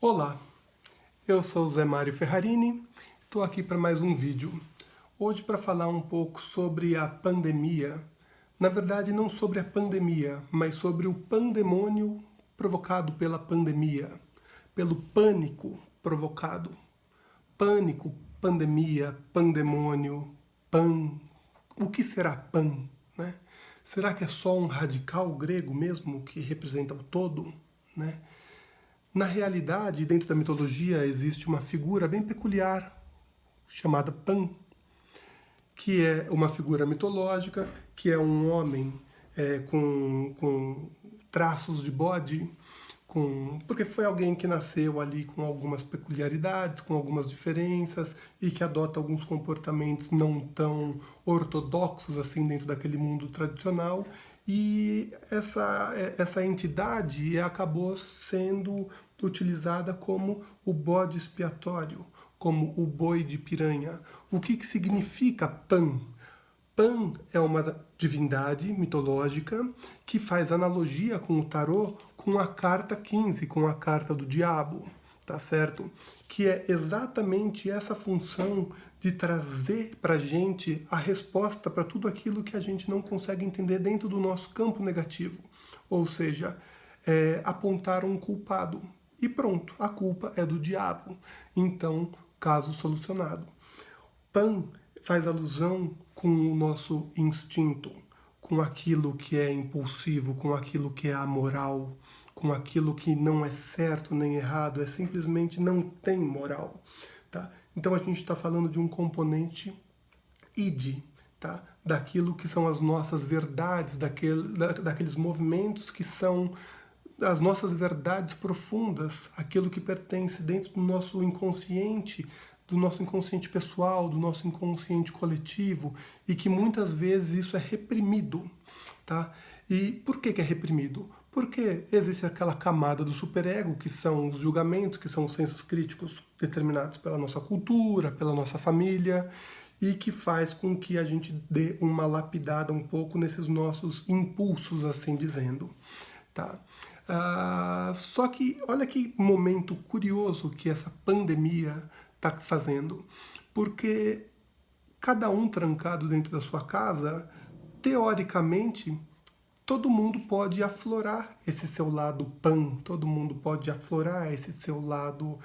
Olá, eu sou o Zé Mário Ferrarini, estou aqui para mais um vídeo. Hoje para falar um pouco sobre a pandemia. Na verdade, não sobre a pandemia, mas sobre o pandemônio provocado pela pandemia, pelo pânico provocado. Pânico, pandemia, pandemônio, pan. O que será pan, né? Será que é só um radical grego mesmo que representa o todo, né? Na realidade, dentro da mitologia, existe uma figura bem peculiar chamada Pan, que é uma figura mitológica, que é um homem com traços de bode, porque foi alguém que nasceu ali com algumas peculiaridades, com algumas diferenças, e que adota alguns comportamentos não tão ortodoxos assim dentro daquele mundo tradicional. E essa entidade acabou sendo utilizada como o bode expiatório, como o boi de piranha. O que significa Pan? Pan é uma divindade mitológica que faz analogia com o tarô, com a carta 15, com a carta do diabo, tá certo? Que é exatamente essa função de trazer para a gente a resposta para tudo aquilo que a gente não consegue entender dentro do nosso campo negativo. Ou seja, apontar um culpado. E pronto, a culpa é do diabo. Então, caso solucionado. Pan faz alusão com o nosso instinto, com aquilo que é impulsivo, com aquilo que é amoral, com aquilo que não é certo nem errado, é simplesmente não tem moral. Tá? Então a gente está falando de um componente id, tá? Daquilo que são as nossas verdades, daqueles movimentos que são as nossas verdades profundas, aquilo que pertence dentro do nosso inconsciente pessoal, do nosso inconsciente coletivo, e que muitas vezes isso é reprimido, tá? E por que é reprimido? Porque existe aquela camada do superego, que são os julgamentos, que são os sensos críticos determinados pela nossa cultura, pela nossa família, e que faz com que a gente dê uma lapidada um pouco nesses nossos impulsos, assim dizendo, tá? Só que olha que momento curioso que essa pandemia está fazendo, porque cada um trancado dentro da sua casa, teoricamente, todo mundo pode aflorar esse seu lado pan, todo mundo pode aflorar esse seu lado,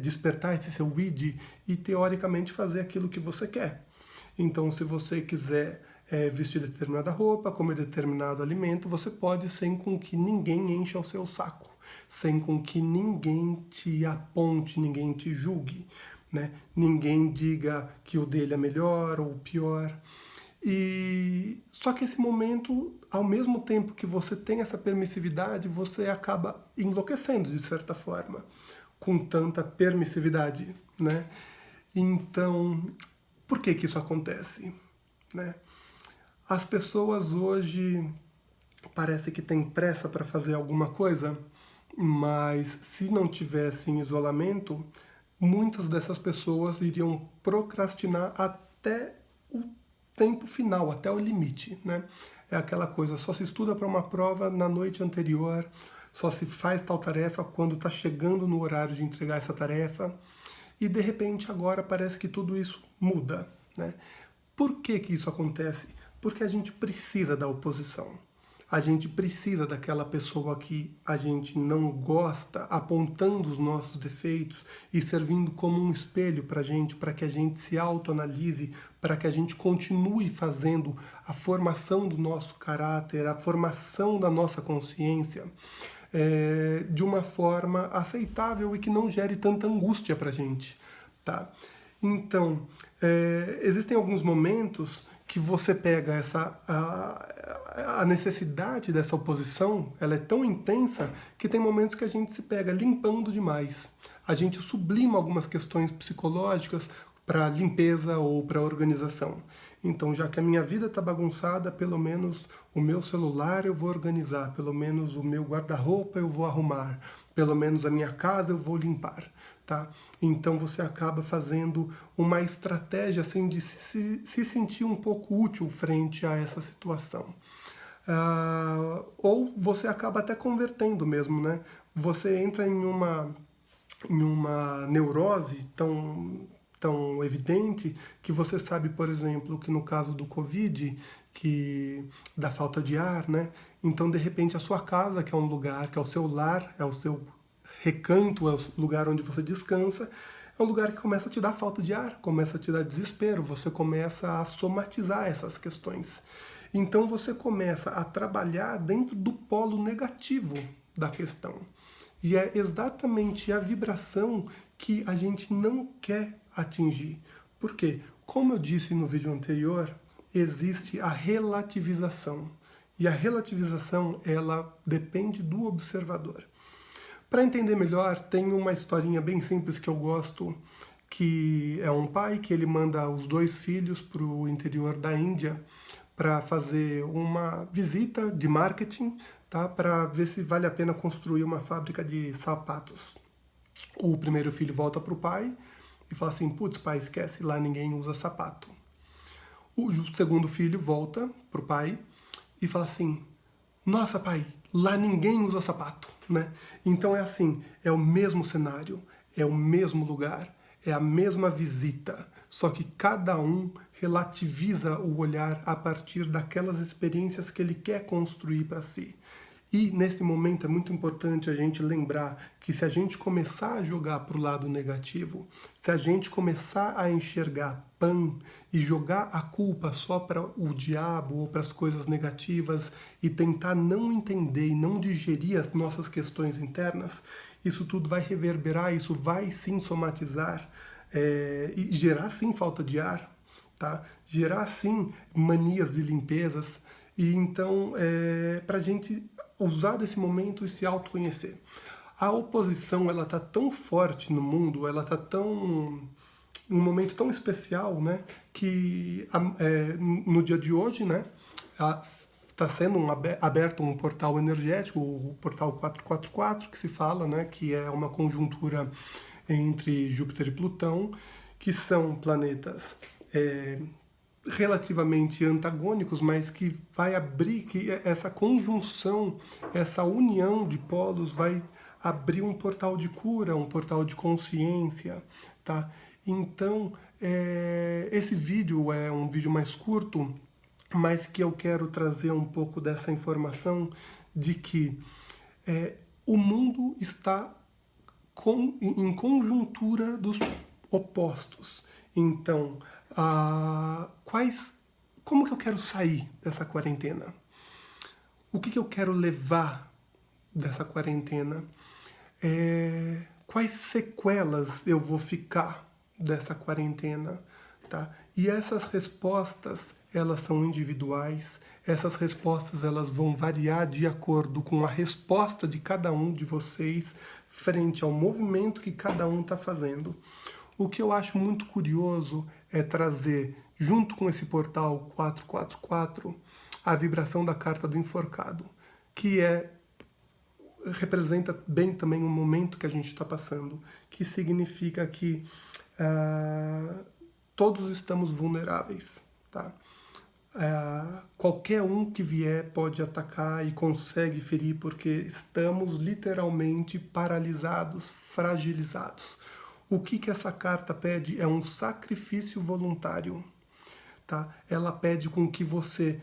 despertar esse seu id e teoricamente fazer aquilo que você quer. Então, se você quiser vestir determinada roupa, comer determinado alimento, você pode sem com que ninguém encha o seu saco, sem com que ninguém te aponte, ninguém te julgue, né? Ninguém diga que o dele é melhor ou pior. E só que esse momento, ao mesmo tempo que você tem essa permissividade, você acaba enlouquecendo de certa forma, com tanta permissividade, né? Então, por que isso acontece, né? As pessoas hoje parece que têm pressa para fazer alguma coisa, mas se não tivessem isolamento, muitas dessas pessoas iriam procrastinar até o tempo final, até o limite, né? É aquela coisa, só se estuda para uma prova na noite anterior, só se faz tal tarefa quando está chegando no horário de entregar essa tarefa, e de repente agora parece que tudo isso muda, né? Por que isso acontece? Porque a gente precisa da oposição. A gente precisa daquela pessoa que a gente não gosta apontando os nossos defeitos e servindo como um espelho para que a gente se autoanalise, para que a gente continue fazendo a formação do nosso caráter, a formação da nossa consciência de uma forma aceitável e que não gere tanta angústia para a gente, tá? Então, existem alguns momentos que você pega a necessidade dessa oposição, ela é tão intensa que tem momentos que a gente se pega limpando demais. A gente sublima algumas questões psicológicas para limpeza ou para organização. Então, já que a minha vida está bagunçada, pelo menos o meu celular eu vou organizar, pelo menos o meu guarda-roupa eu vou arrumar, pelo menos a minha casa eu vou limpar. Tá? Então você acaba fazendo uma estratégia assim, de se sentir um pouco útil frente a essa situação. Ou você acaba até convertendo mesmo, né? Você entra em uma neurose tão evidente, que você sabe, por exemplo, que no caso do Covid, que da falta de ar, né? Então, de repente, a sua casa, que é um lugar, que é o seu lar, é o seu recanto, é o lugar onde você descansa, é um lugar que começa a te dar falta de ar, começa a te dar desespero, você começa a somatizar essas questões. Então você começa a trabalhar dentro do polo negativo da questão. E é exatamente a vibração que a gente não quer atingir. Por quê? Como eu disse no vídeo anterior, existe a relativização. E a relativização, ela depende do observador. Para entender melhor, tem uma historinha bem simples que eu gosto, que é um pai que ele manda os 2 filhos para o interior da Índia para fazer uma visita de marketing, tá? Para ver se vale a pena construir uma fábrica de sapatos. O primeiro filho volta para o pai e fala assim, putz, pai, esquece, lá ninguém usa sapato. O segundo filho volta para o pai e fala assim, nossa, pai, lá ninguém usa sapato, né? Então é assim, é o mesmo cenário, é o mesmo lugar, é a mesma visita, só que cada um relativiza o olhar a partir daquelas experiências que ele quer construir para si. E nesse momento é muito importante a gente lembrar que se a gente começar a jogar para o lado negativo, se a gente começar a enxergar pan e jogar a culpa só para o diabo ou para as coisas negativas e tentar não entender e não digerir as nossas questões internas, isso tudo vai reverberar, isso vai sim somatizar e gerar sim falta de ar, tá? Gerar sim manias de limpezas. E então, para a gente usar desse momento e se autoconhecer. A oposição, ela tá tão forte no mundo, ela tá tão um momento tão especial, né, que no dia de hoje, né, está sendo aberto um portal energético, o portal 444, que se fala, né, que é uma conjuntura entre Júpiter e Plutão, que são planetas relativamente antagônicos, mas que vai abrir, que essa conjunção, essa união de polos vai abrir um portal de cura, um portal de consciência, tá? Então, esse vídeo é um vídeo mais curto, mas que eu quero trazer um pouco dessa informação de que o mundo está em conjuntura dos opostos. Então, como que eu quero sair dessa quarentena? O que eu quero levar dessa quarentena? Quais sequelas eu vou ficar dessa quarentena? Tá? E essas respostas, elas são individuais, essas respostas elas vão variar de acordo com a resposta de cada um de vocês frente ao movimento que cada um está fazendo. O que eu acho muito curioso é trazer, junto com esse portal 444, a vibração da carta do enforcado, que representa bem também o momento que a gente está passando, que significa que todos estamos vulneráveis, tá? Qualquer um que vier pode atacar e consegue ferir, porque estamos literalmente paralisados, fragilizados. O que essa carta pede é um sacrifício voluntário, tá? Ela pede com que você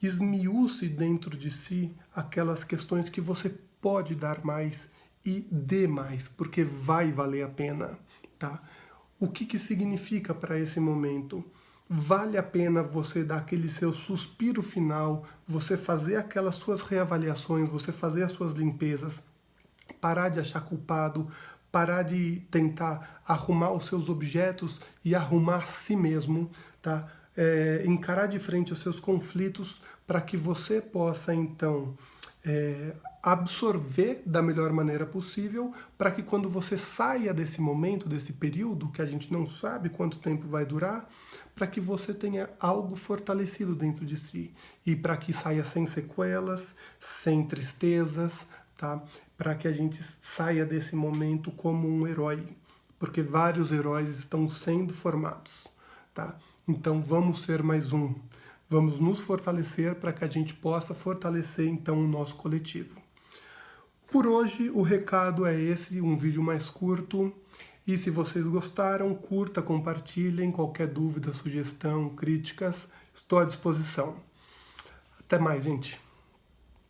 esmiúce dentro de si aquelas questões que você pode dar mais e dê mais, porque vai valer a pena, tá? O que significa para esse momento? Vale a pena você dar aquele seu suspiro final, você fazer aquelas suas reavaliações, você fazer as suas limpezas, parar de achar culpado, parar de tentar arrumar os seus objetos e arrumar si mesmo, tá? Encarar de frente os seus conflitos para que você possa, então, absorver da melhor maneira possível, para que quando você saia desse momento, desse período, que a gente não sabe quanto tempo vai durar, para que você tenha algo fortalecido dentro de si e para que saia sem sequelas, sem tristezas, tá? Para que a gente saia desse momento como um herói, porque vários heróis estão sendo formados, tá? Então vamos ser mais um, vamos nos fortalecer para que a gente possa fortalecer então o nosso coletivo. Por hoje o recado é esse, um vídeo mais curto. E se vocês gostaram, curta, compartilhem. Qualquer dúvida, sugestão, críticas, estou à disposição. Até mais, gente.